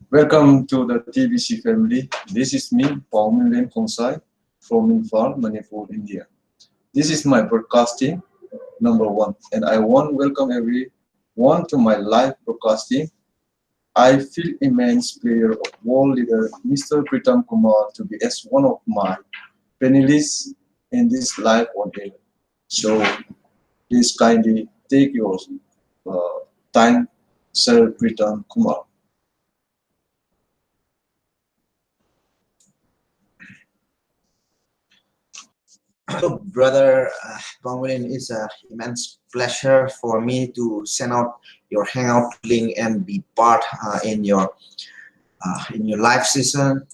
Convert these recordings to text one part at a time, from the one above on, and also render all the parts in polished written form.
Welcome to the TBC family. This is me, Paumilin Kongsai from Imphal, Manipur, India. This is my broadcasting number one, and I want to welcome everyone to my live broadcasting. I feel immense pleasure of world leader Mr. Pritam Kumar to be as one of my panelists in this live audience. So please kindly take your uh, time, Sir Pritam Kumar. So, brother Bangwin, it's an immense pleasure for me to send out your hangout link and be part in your live session.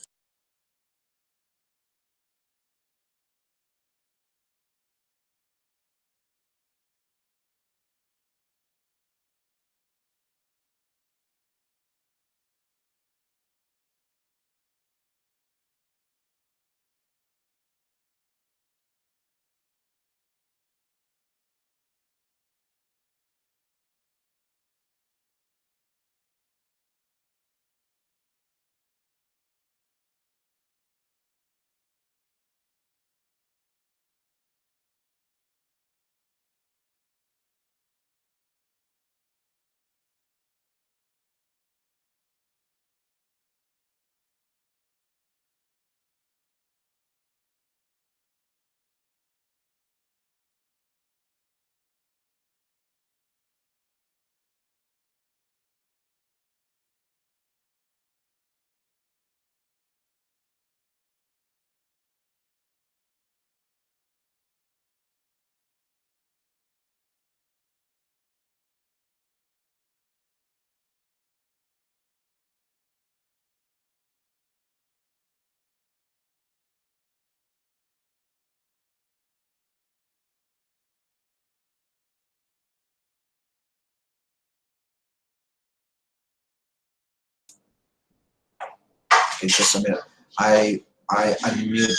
Okay, just a minute. I unmute.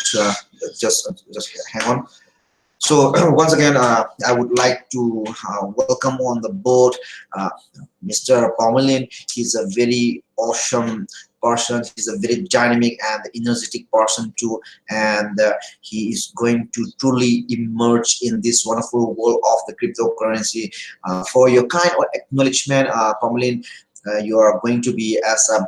Just hang on. So once again, I would like to welcome on the board Mr. Pomelin. He's a very awesome person. He's a very dynamic and energetic person too, and he is going to truly emerge in this wonderful world of the cryptocurrency. For your kind of acknowledgement, Pomelin, you are going to be as a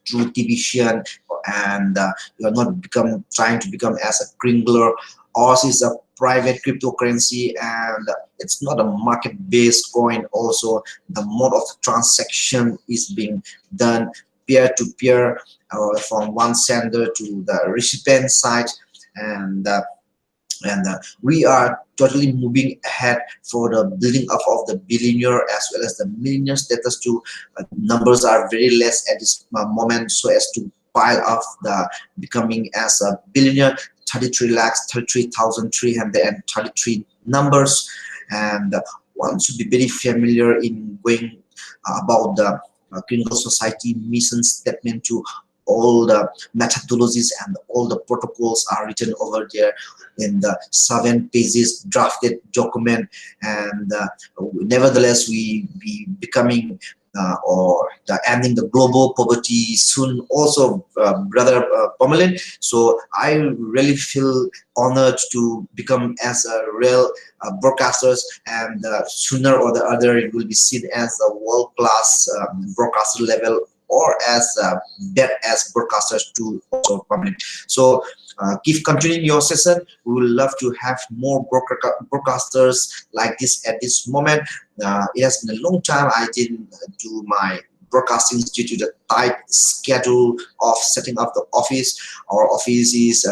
true Tibetian, and you are not become trying to become as a kringler. Ours is a private cryptocurrency, and it's not a market-based coin. Also, the mode of transaction is being done peer-to-peer, from one sender to the recipient side, and we are totally moving ahead for the building up of the billionaire as well as the millionaire status too. Numbers are very less at this moment, so as to pile up the becoming as a billionaire. 33 lakhs 33,333 numbers, and one should be very familiar in going about the clinical society mission statement to all the methodologies and all the protocols are written over there in the 7 pages drafted document, and nevertheless we be becoming or the ending the global poverty soon also, brother Pomelin. So I really feel honored to become as a real broadcasters, and sooner or the other it will be seen as a world-class broadcaster level, or as bad as broadcasters to also permanent. So keep continuing your session. We will love to have more broadcasters like this at this moment. It has been a long time I didn't do my broadcasting due to the tight schedule of setting up the office. Our office is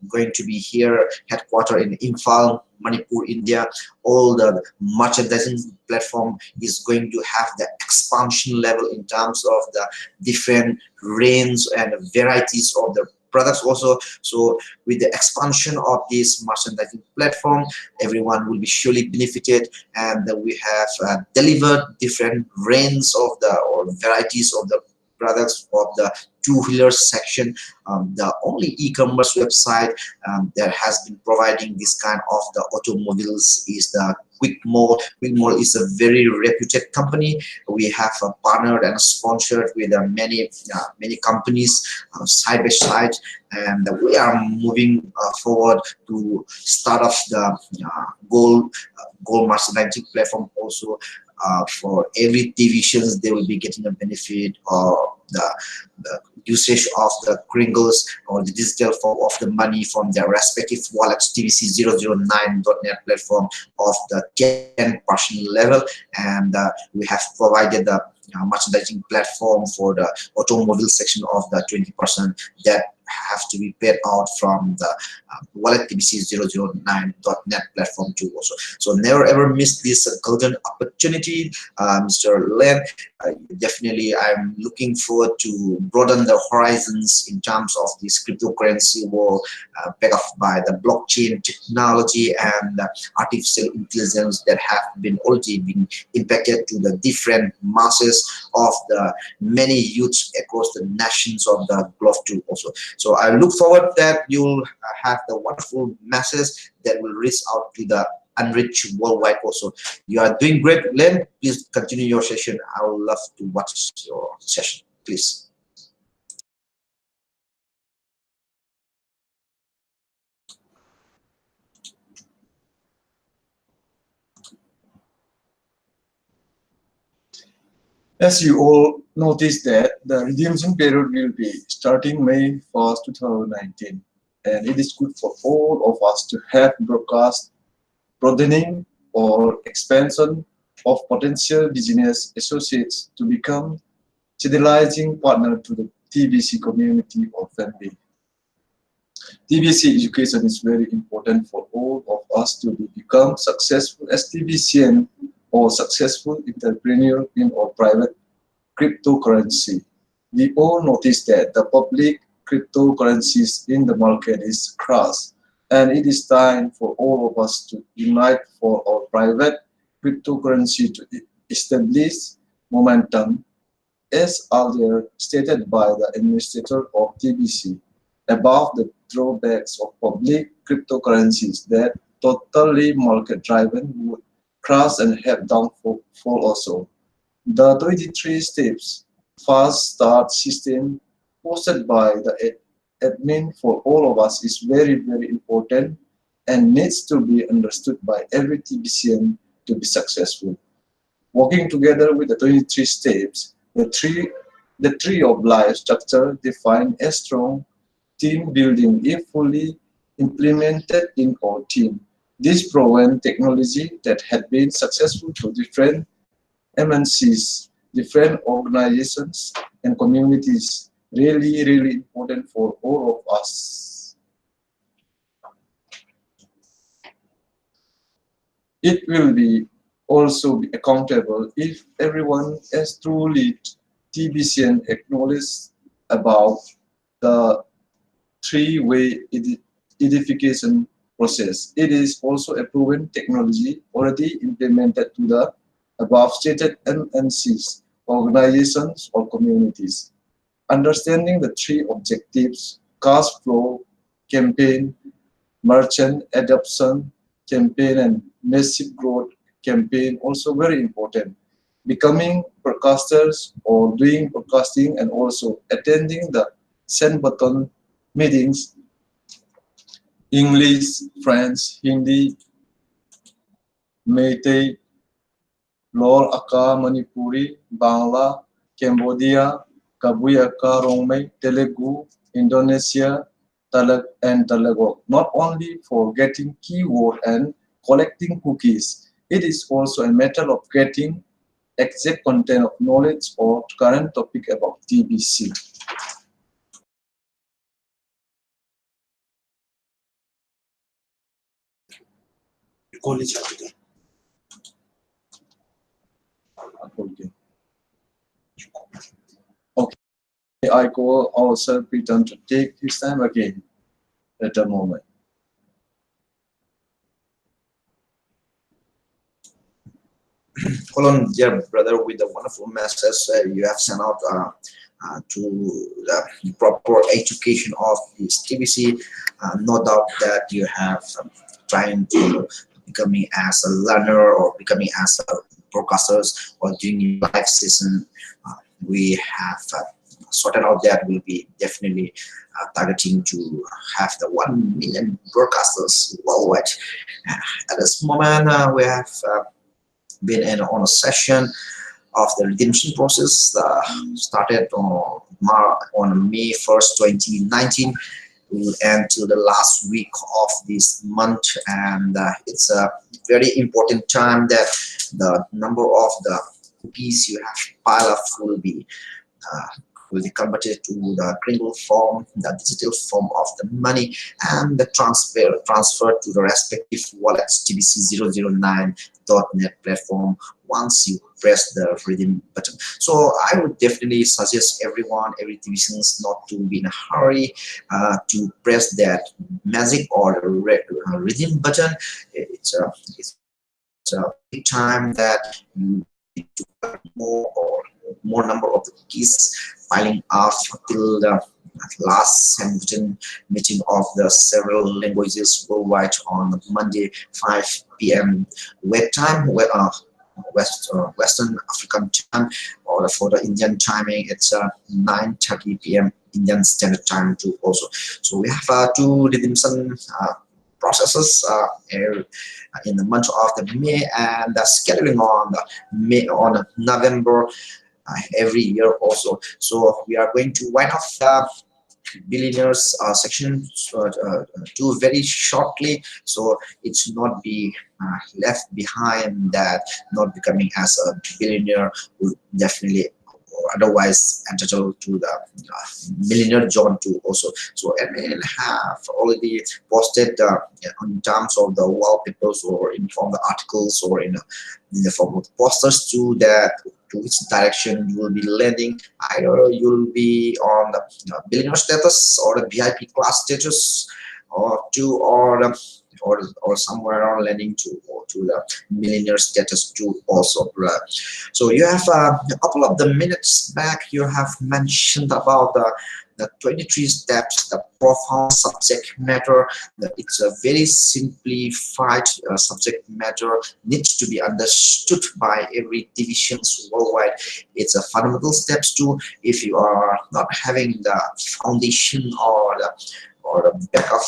going to be here, headquartered in Imphal, Manipur, India. All the merchandising platform is going to have the expansion level in terms of the different range and varieties of the products also. So with the expansion of this merchandising platform, everyone will be surely benefited, and we have delivered different range of the or varieties of the products of the two-wheeler section. The only e-commerce website that has been providing this kind of the automobiles is the Quick Mall. Quick Mall is a very reputed company. We have partnered and sponsored with many companies side by side, and we are moving forward to start off the gold merchandising platform also. For every divisions, they will be getting a benefit of the usage of the kringles or the digital form of the money from their respective wallets. Tbc-009.net platform of the 10% level, and we have provided the merchandising platform for the automobile section of the 20% that have to be paid out from the wallet Tbc-009.net platform too also. So never ever miss this golden opportunity, Mr. Len. Definitely, I'm looking forward to broaden the horizons in terms of this cryptocurrency world, backed up by the blockchain technology and artificial intelligence that have been already been impacted to the different masses of the many youths across the nations of the globe too also. So I look forward that you'll have the wonderful message that will reach out to the unreached worldwide also. You are doing great, Len. Please continue your session. I would love to watch your session, please. As you all noticed that the redemption period will be starting May 1st, 2019, and it is good for all of us to have broadcast broadening or expansion of potential business associates to become stabilizing partner to the TBC community or family. TBC education is very important for all of us to become successful as TBCN or successful entrepreneur in our private cryptocurrency. We all notice that the public cryptocurrencies in the market is crashed, and it is time for all of us to unite for our private cryptocurrency to establish momentum, as earlier stated by the administrator of TBC, above the drawbacks of public cryptocurrencies that totally market-driven would crash and have downfall also. The 23 steps fast start system posted by the admin for all of us is very, very important and needs to be understood by every TBCN to be successful. Working together with the 23 steps, the tree of life structure defined a strong team building if fully implemented in our team. This proven technology that had been successful to different MNCs, different organizations and communities, really, really important for all of us. It will be also be accountable if everyone as truly TBCN acknowledges about the three-way edification process. It is also a proven technology already implemented to the above stated MNCs, organizations or communities. Understanding the three objectives, cash flow, campaign, merchant adoption, campaign and massive growth campaign also very important. Becoming broadcasters or doing broadcasting and also attending the send button meetings, English, French, Hindi, Meitei, Lor Aka, Manipuri, Bangla, Cambodia, Kabuyaka, Rongmei, Telugu, Indonesia, Tagalog, and Tagalog. Not only for getting keyword and collecting cookies, it is also a matter of getting exact content of knowledge or current topic about TBC. Okay, I call also Peter to take his time again at the moment. Hold on, dear brother, with the wonderful message you have sent out. to the proper education of this TBC. No doubt that you have trying to becoming as a learner or becoming as a broadcasters or doing your live session. We have sorted out that will be definitely targeting to have the 1 million broadcasters worldwide. At this moment, we have been on a session of the redemption process started on May 1st, 2019. Will end till the last week of this month, and it's a very important time that the number of the rupees you have piled up uh, will be converted to the Kringle form, the digital form of the money, and the transfer to the respective wallets tbc009.net platform once you press the redeem button. So I would definitely suggest everyone, every TBCs, not to be in a hurry to press that magic or redeem button. It's a big time that you need to earn more number of the keys piling up till the last meeting of the several languages worldwide on Monday 5 p.m. wet time, Western African time, or for the Indian timing it's 9:30 p.m. Indian Standard Time too also. So we have two redemption processes in the month of the May, and scheduling on the November every year also. So we are going to wind up the billionaires section too very shortly, so it should not be left behind that not becoming as a billionaire will definitely or otherwise entitled to the millionaire John too also. So admin have already posted in terms of the wallpapers or in form of the articles or in the form of posters to that to which direction you will be landing. Either you'll be on the billionaire status or the VIP class status, or or somewhere on landing to the millionaire status too also. So you have a couple of the minutes back you have mentioned about the 23 steps, the profound subject matter. That it's a very simplified subject matter, needs to be understood by every divisions worldwide. It's a fundamental steps too. If you are not having the foundation or the back of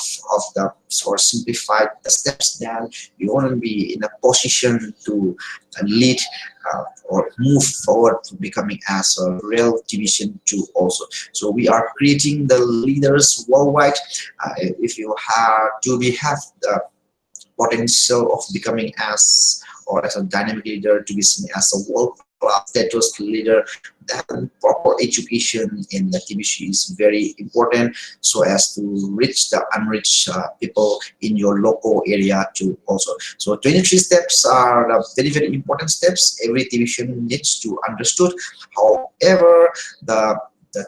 the sort of simplified the steps, then you won't be in a position to lead or move forward to becoming as a real division 2 also. So we are creating the leaders worldwide. If you have the potential of becoming as or as a dynamic leader to be seen as a world class status leader, then proper education in the TBC is very important so as to reach the unreached people in your local area too also. So 23 steps are the very important steps every division needs to understood. However, the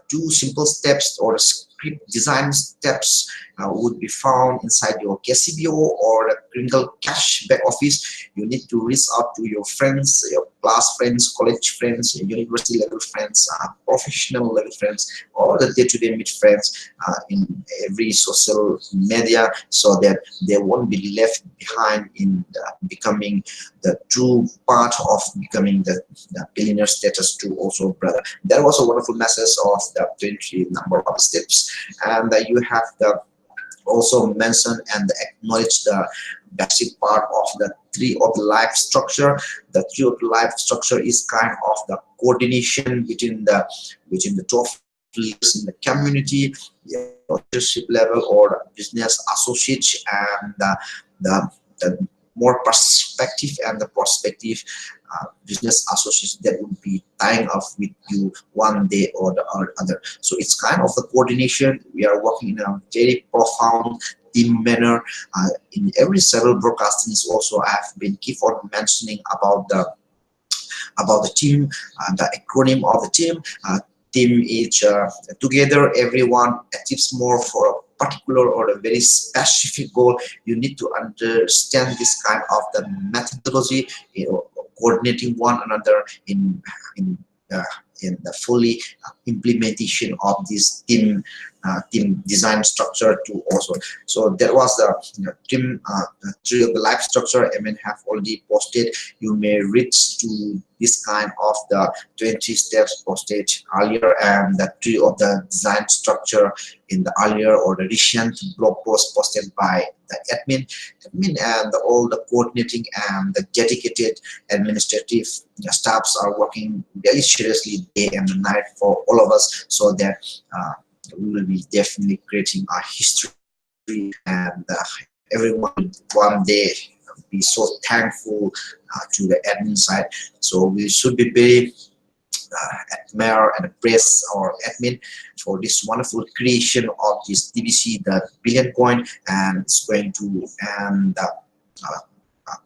two simple steps or script design steps would be found inside your KCBO or the Kringle Cash back office. You need to reach out to your friends, your class friends, college friends, your university level friends, professional level friends, or the day-to-day meet friends in every social media, so that they won't be left behind in becoming the true part of becoming the billionaire status too also, brother. That was a wonderful message of the 20 number of steps, and you have the also mention and acknowledge the basic part of the tree of life structure. The tree of life structure is kind of the coordination between the top leaders in the community, the leadership level or the business associates, and the more perspective and the prospective business associates that would be tying up with you one day or the other. So it's kind of the coordination. We are working in a very profound team manner in every several broadcastings. Also, I have been keep on mentioning about the team, the acronym of the team. Team is together. Everyone achieves more for a particular or a very specific goal. You need to understand this kind of the methodology, coordinating one another in in the fully implementation of this team design structure too also. So that was the team tree of the life structure. I mean, have already posted. You may reach to this kind of the 20 steps posted earlier, and the tree of the design structure in the earlier or the recent blog post posted by the admin, and all the coordinating and the dedicated administrative staffs are working very seriously day and night for all of us, so that we will be definitely creating a history, and everyone one day be so thankful to the admin side. So we should be very admire and praise our admin for this wonderful creation of this TBC, the billion coin, and it's going to end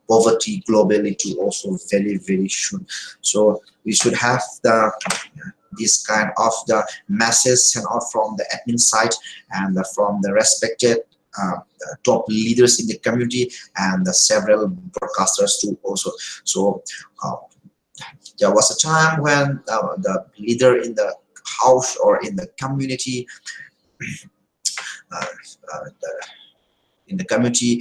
poverty globally too also very soon. So we should have the this kind of the message sent out from the admin side and from the respected top leaders in the community and the several broadcasters too also. So there was a time when the leader in the house or in the community in the community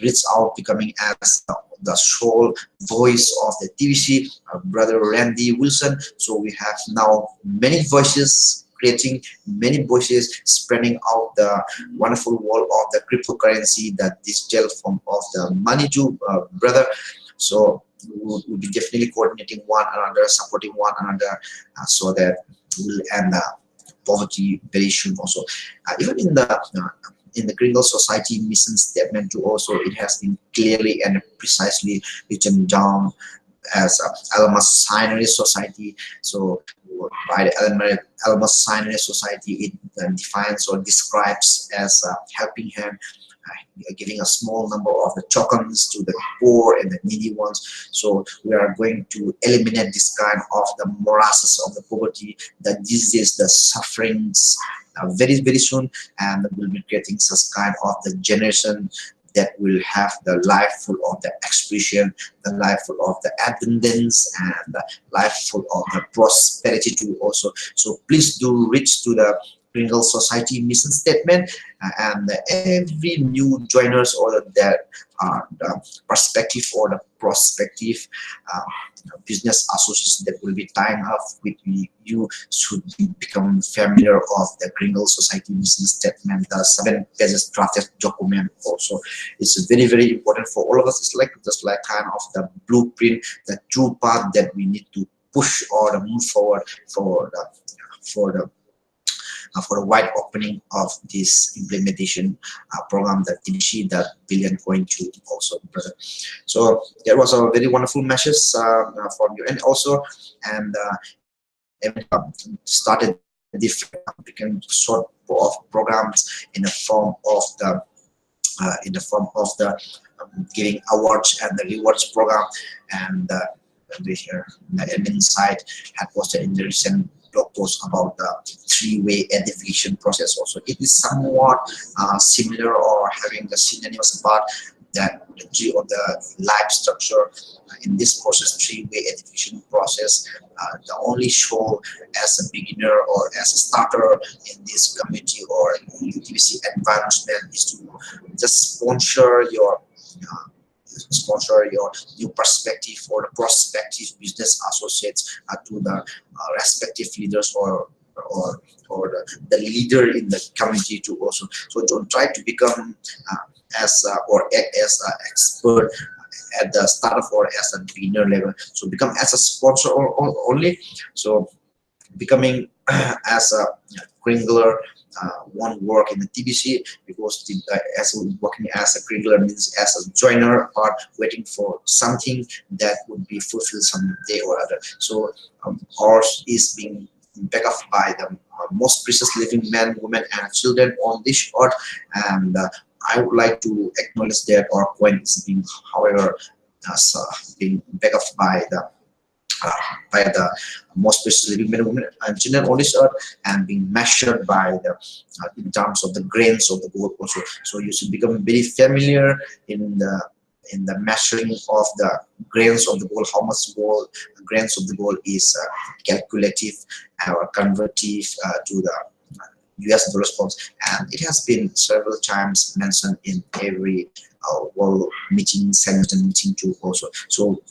reached out, becoming as the sole voice of the TBC, brother Randy Wilson. So we have now many voices, creating many voices, spreading out the wonderful world of the cryptocurrency, the digital form of the money to brother. So we'll be definitely coordinating one another, supporting one another, so that we'll end poverty very soon also. Even in the Gringo Society mission statement too also, it has been clearly and precisely written down as Almas Signatory Society. So by the Almas Signatory Society, it defines or describes as helping hand, giving a small number of the tokens to the poor and the needy ones. So we are going to eliminate this kind of the morasses of the poverty, the diseases, the sufferings very soon, and we'll be creating such kind of the generation that will have the life full of the expression, the life full of the abundance, and the life full of the prosperity too also. So please do reach to the Pringle Society mission statement, and every new joiners or that the perspective or the prospective business associates that will be tying up with you should become familiar of the Pringle Society mission statement. The 7 pages drafted document also is very important for all of us. It's like just like kind of the blueprint, the true path that we need to push or move forward for the wide opening of this implementation program, the TBC, the billion coin to also, brother. So that was a very wonderful message from you, and also started different African sort of programs in the form of the giving awards and the rewards program, and the admin side had posted in the recent blog post about the 3-way edification process also. It is somewhat similar or having the synonymous part that the tree of the life structure in this process, 3-way edification process, the only show as a beginner or as a starter in this community or TBC environment is to just sponsor your new perspective or the prospective business associates to the respective leaders or the leader in the community to also. So don't try to become or act as an expert at the start of or as a beginner level. So become as a sponsor only. So becoming as a Kringler one work in the TBC, because as working as a Kringler means as a joiner or waiting for something that would be fulfilled someday or other. So ours is being backed up by the most precious living men, women, and children on this earth, and I would like to acknowledge that our coin is being, however, being backed up by the most precious living men, women, and children on this earth, and being measured by the in terms of the grains of the gold also. So you should become very familiar in the in the measuring of the grains of the gold, how much gold grains of the gold is calculative or convertive to the US dollar funds, and it has been several times mentioned in every world meeting, Senate meeting too also. So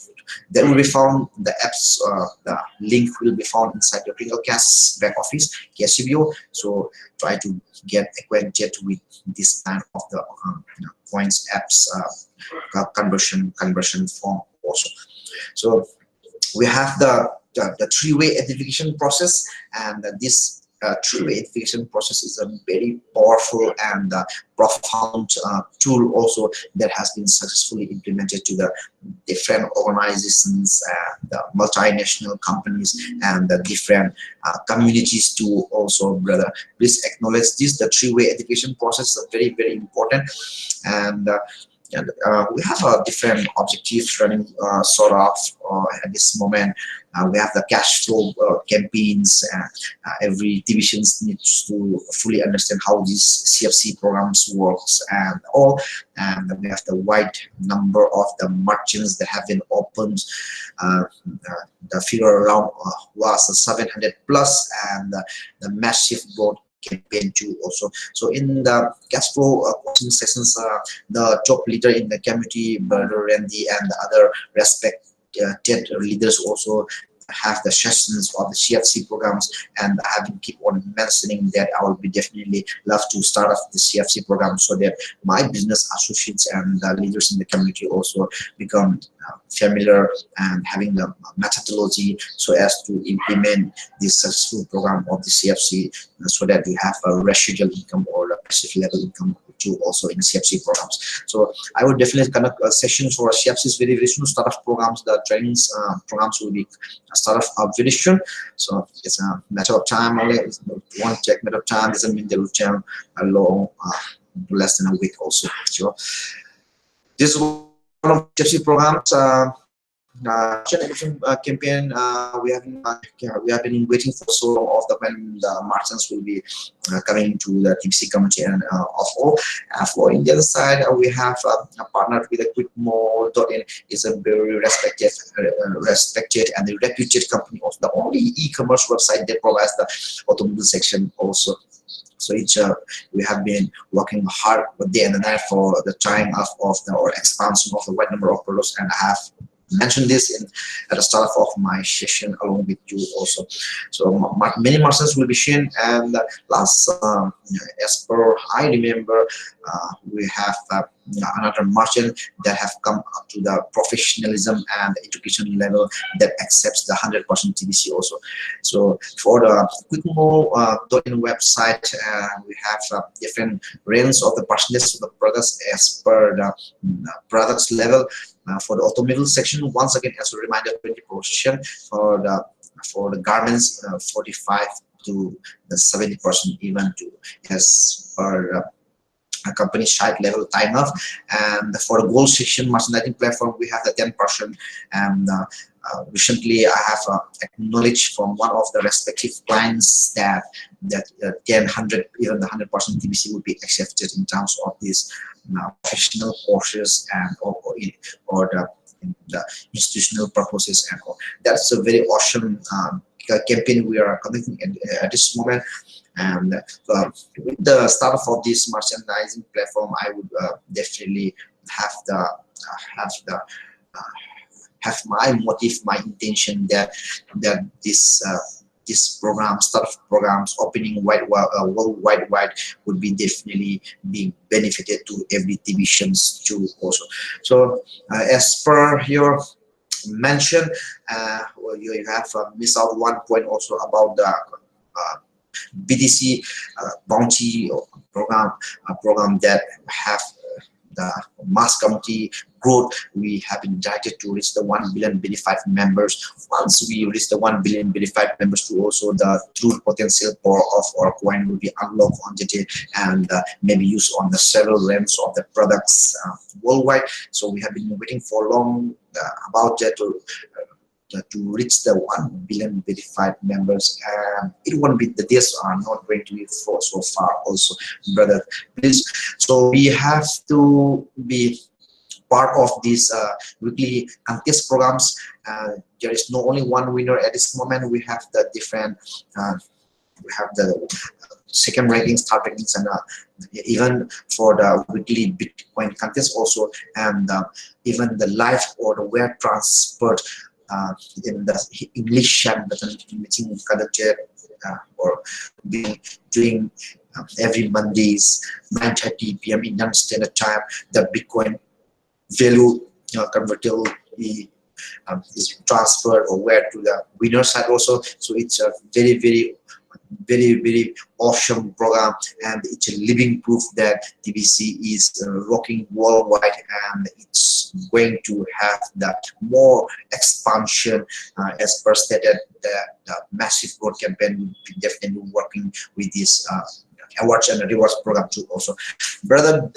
that will be found, the apps, the link will be found inside the Crinklecast back office, KCBO. So try to get acquainted with this kind of the points apps conversion form also. So we have the three-way identification process, and this three-way identification process is a very powerful and profound tool also that has been successfully implemented to the different organizations, the multinational companies, and the different communities to also, brother. Please acknowledge this. The three-way identification process is very, very important, and we have different objectives running sort of at this moment. We have the cash flow campaigns. Every division needs to fully understand how these CFC programs works and all. And we have the wide number of the merchants that have been opened. The figure around was 700 plus, and the massive growth campaign too also. So in the cash flow coaching sessions, the top leader in the community, Brother Randy, and the other respected leaders also have the sessions of the CFC programs, and I have been keep on mentioning that I will be definitely love to start off the CFC program so that my business associates and the leaders in the community also become familiar and having the methodology so as to implement this successful program of the CFC, so that we have a residual income or a passive level income too also in CFC programs. So I would definitely conduct a session for CFCs very, very soon. Start off programs, the trainings programs will be start off very soon. So it's a matter of time only. It's one check matter of time. Doesn't mean they will take a long, less than a week also. So this is one of the CFC programs. Campaign we have been waiting for so long of the when the merchants will be coming to the TBC community and of all. For Indian side, we have partnered with a QuickMore.in. Is a very respected and the reputed company, of the only e-commerce website that provides the automobile section also. So we have been working hard day and night for the time of the or expansion of the wide number of products, and I have mentioned this at the start of my session along with you also. So many merchants will be shown, and last as per I remember, we have another merchant that have come up to the professionalism and education level that accepts the 100% TBC also. So for the QuickMore.in website, we have different range of the percentage of the products as per the products level. For the automobile section, once again as a reminder, 20%. For the garments, 45 to the 70% even to as per a company site level time off. And for the gold section merchandising platform, we have the 10%. And recently I have acknowledged from one of the respective clients that 100 even the 100% TBC will be accepted in terms of this professional courses and or the institutional purposes, and all. That's a very awesome campaign we are conducting at this moment. And with the start of this merchandising platform, I would definitely have my motive, my intention that this program, start of programs, opening worldwide would be definitely being benefited to every divisions too also. So as per your mention, you have missed out one point also about the BDC bounty program, a program that have the mass community growth. We have been directed to reach the 1 billion verified members. Once we reach the 1 billion verified members, to also the true potential power of our coin will be unlocked on the day and maybe used on the several realms of the products worldwide. So we have been waiting for long about that to reach the 1 billion verified members, and it won't be, the days are not going to be for so far also, brother, please. So we have to be part of these weekly contest programs. There is not only one winner at this moment. We have the different we have the second rankings, third rankings, and even for the weekly Bitcoin contest also, and even the live or the web transport in the English and the meeting conducted or being doing every Mondays 9:30 p.m. Indian Standard Time. The Bitcoin value convertible is transferred or where to the winner side also. So it's a very awesome program, and it's a living proof that TBC is rocking worldwide, and it's going to have that more expansion as per stated. The massive growth campaign will be definitely working with this awards and rewards program too also. Brother,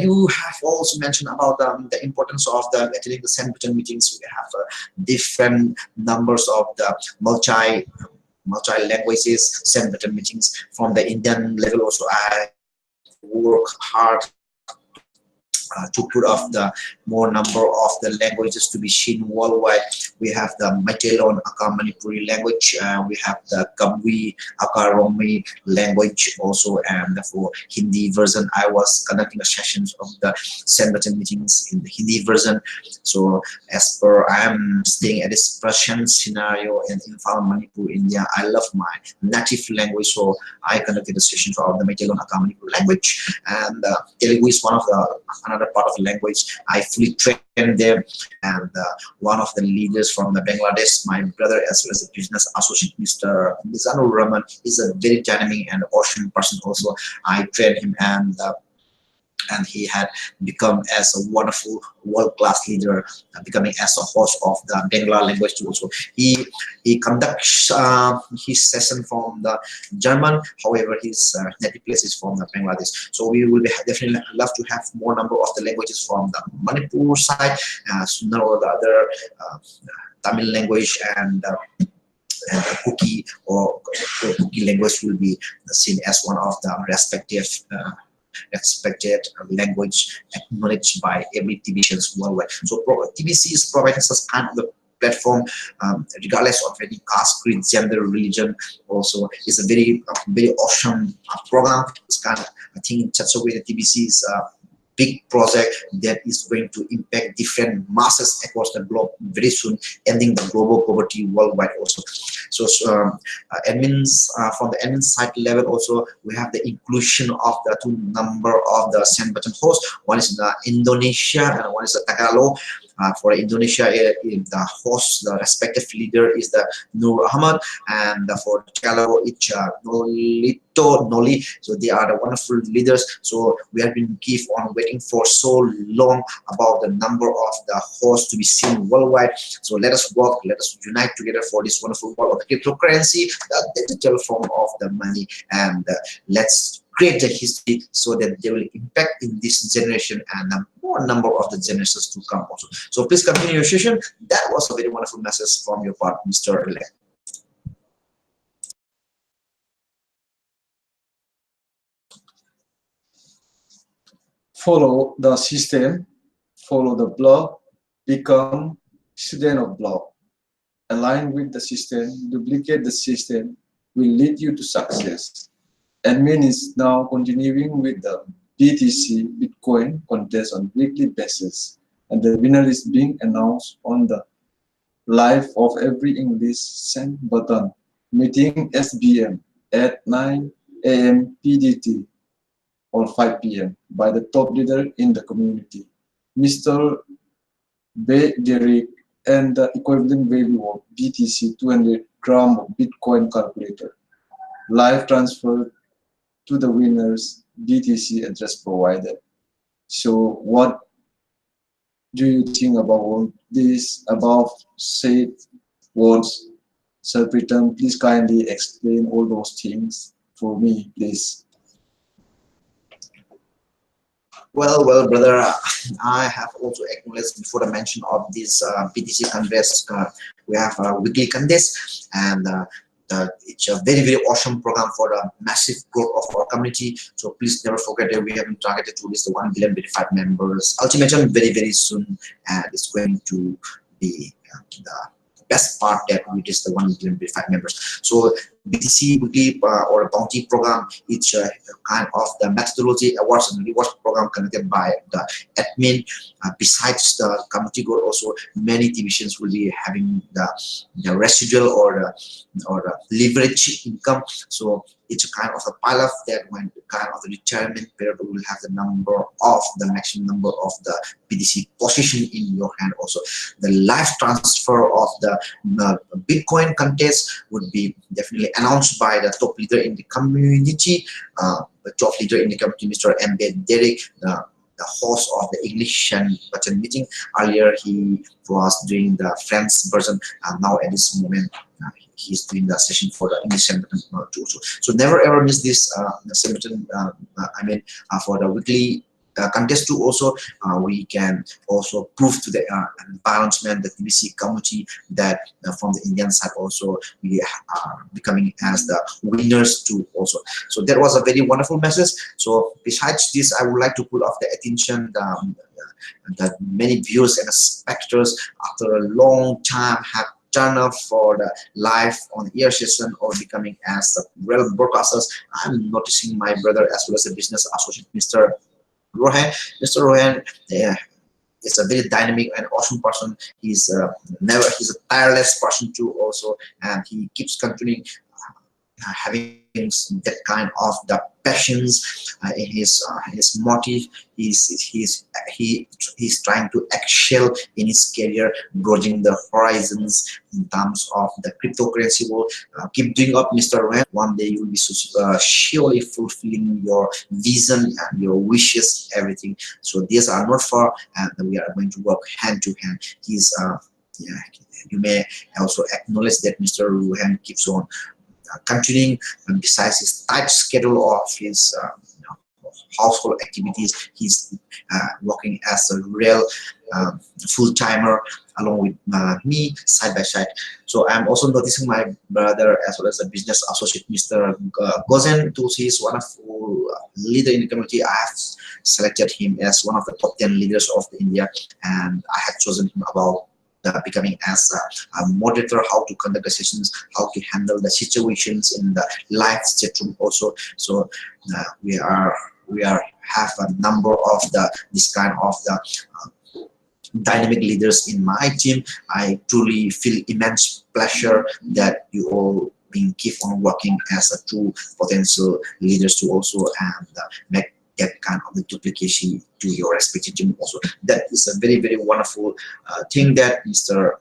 you have also mentioned about the importance of the attending the Sandbutton meetings. We have different numbers of the multi languages Sandbutton meetings from the Indian level also. I work hard to put off the more number of the languages to be seen worldwide. We have the Meiteilon Akha Manipuri language, we have the Kabwi Akha Romi language also, and for Hindi version I was conducting a sessions of the Sandbutton meetings in the Hindi version. So as per I am staying at this present scenario in Imphal, Manipur, India, I love my native language, so I conducted the sessions of the Meiteilon Akha Manipuri language, and Telugu is one of the another part of the language. I fully trained them, and one of the leaders from the Bangladesh, my brother as well as the business associate, Mr. Mizanur Rahman, is a very dynamic and awesome person also. I trained him, and he had become as a wonderful world-class leader, becoming as a host of the Bangla language too also. He conducts his session from the German, however his native place is from the Bangladesh. So we will be definitely love to have more number of the languages from the Manipur side, sooner or the other Tamil language and the Kuki or Kuki language will be seen as one of the respected language acknowledged by every TBCians worldwide. So TBC is providing such kind of the platform, regardless of any caste, creed, gender, religion. Also, it's a very awesome program. It's kind of, I think, in such a way that TBC is big project that is going to impact different masses across the globe very soon, ending the global poverty worldwide also. So admins from the admin side level also, we have the inclusion of the two number of the Sandbutton hosts. One is the Indonesia and one is the Tagalog. For Indonesia, the host, the respective leader is the Nur Ahmad, and for Tagalog, it's Nolito Noli. So they are the wonderful leaders. So we have been keep on waiting for so long about the number of the hosts to be seen worldwide. So let us work, let us unite together for this wonderful world of the cryptocurrency, the digital form of the money, and let's create the history so that they will impact in this generation and more number of the generations to come also. So please continue your session. That was a very wonderful message from your part, Mr. Relay. Follow the system, follow the block, become student of block. Align with the system, duplicate the system will lead you to success. Admin is now continuing with the BTC Bitcoin contest on weekly basis, and the winner is being announced on the live of every English Sandbutton meeting SBM at 9 a.m. PDT or 5 p.m. by the top leader in the community, Mr. B. Derek, and the equivalent value of BTC 200 gram of Bitcoin calculator. Live transfer to the winner's BTC address provided. So what do you think about all this above said words? Sir Pritam, please kindly explain all those things for me, please. Well, brother, I have also acknowledged before the mention of this BTC Congress. We have a weekly contest, and it's a very awesome program for the massive growth of our community. So please never forget that we have been targeted to reach the 1 billion verified members ultimatum very soon, and it's going to be the best part that we reach the 1 billion verified members. So BTC weekly or a bounty program, it's kind of the methodology awards and rewards program connected by the admin. Besides the community goal, also many divisions will be having the residual or the leverage income. So it's a kind of a pile-up that when kind of the retirement period will have the number of the maximum number of the BTC position in your hand. Also the live transfer of the Bitcoin contest would be definitely announced by the top leader in the community, the top leader in the community, Mr. Embed Derek, the host of the English and button meeting. Earlier he was doing the French version, and now at this moment he's doing the session for the English and button too. So never ever miss this button. For the weekly contest too. Also we can also prove to the environment, the TBC community, that from the Indian side also we are becoming as the winners too also. So that was a very wonderful message. So besides this, I would like to pull off the attention that many viewers and spectators after a long time have turn up for the live on air session or becoming as the real broadcasters. I'm noticing my brother as well as the business associate, Mr. Rohan. Mr. Rohan is a very dynamic and awesome person. He's a tireless person too also, and he keeps continuing having that kind of the passions in his motive. He's trying to excel in his career, broadening the horizons in terms of the cryptocurrency world. Keep doing up, Mr. Wen. One day you will be surely fulfilling your vision and your wishes, everything. So these are not far, and we are going to work hand to hand. You may also acknowledge that Mr. Ruhan keeps on continuing, and besides his tight schedule of his household activities, he's working as a real full-timer along with me side by side. So I'm also noticing my brother as well as the business associate, Mr. Gozen, too. He is one of the leader in the community. I have selected him as one of the top 10 leaders of India, and I have chosen him about becoming as a moderator, how to conduct the sessions, how to handle the situations in the live chat room also. So we have a number of this kind of dynamic leaders in my team. I truly feel immense pleasure that you all being keep on working as a true potential leaders to also and make that kind of the duplication to your respective team also. That is a very wonderful thing that Mr.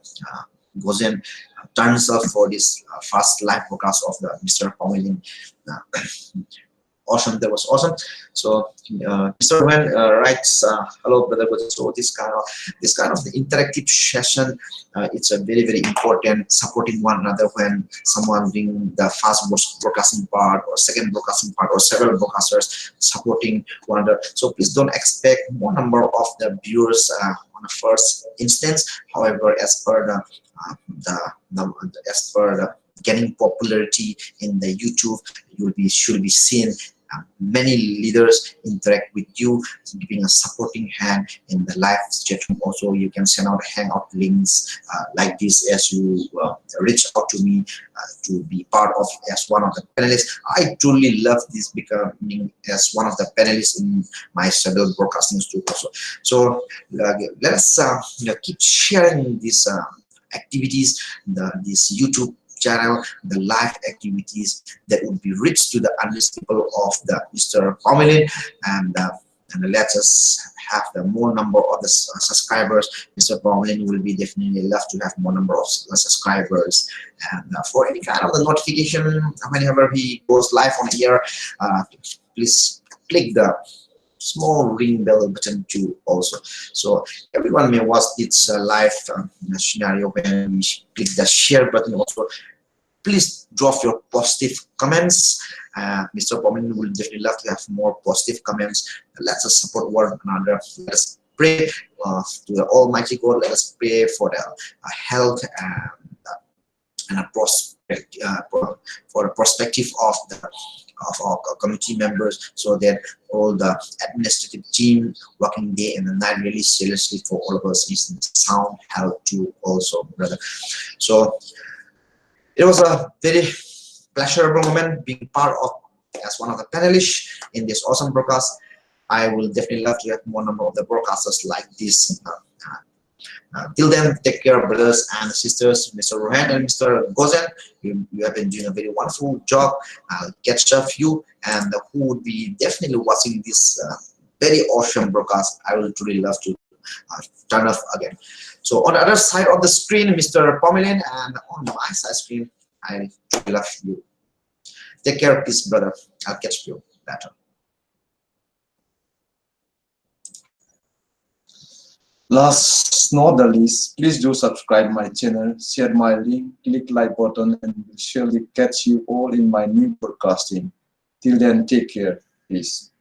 Gozen turns up for this first live broadcast of the Mr. Pommelin. Awesome, that was awesome. So Mr. Wen writes, hello brother Gozen. So this kind of the interactive session, it's a very important, supporting one another when someone doing the first broadcasting part or second broadcasting part or several broadcasters supporting one another. So please don't expect more number of the viewers on the first instance. However, as per the getting popularity in the YouTube, you should be seen many leaders interact with you, giving a supporting hand in the live chat room. Also, you can send out hangout links like this as you reach out to me to be part of as one of the panelists. I truly love this becoming as one of the panelists in my several broadcasting too also. So let us keep sharing these activities, this YouTube channel, the live activities that would be reached to the unleashed people of the Mr. Pommelin, and let us have the more number of the subscribers. Mr. Pommelin will be definitely love to have more number of subscribers, and for any kind of the notification whenever he goes live on here, please click the small ring bell button too also. So everyone may watch this live scenario when we click the share button also. Please drop your positive comments. Mr. Pommelin will definitely love to have more positive comments. Let us support one another. Let's pray to the Almighty God. Let us pray for the health and a for the perspective of our committee members, so that all the administrative team working day and the night really seriously for all of us is sound health too also, brother. So it was a very pleasurable moment being part of as one of the panelists in this awesome broadcast. I will definitely love to have more number of the broadcasters like this. Till then, take care, brothers and sisters. Mr. Rohan and Mr. Gozen, you have been doing a very wonderful job. I'll catch up you, and who would be definitely watching this very awesome broadcast. I will truly love to turn off again. So on the other side of the screen, Mr. Pomelin, and on my side screen, I truly love you. Take care, peace, brother. I'll catch you later. Last not the least, please do subscribe my channel, share my link, click like button, and we'll surely catch you all in my new broadcasting. Till then, take care. Peace.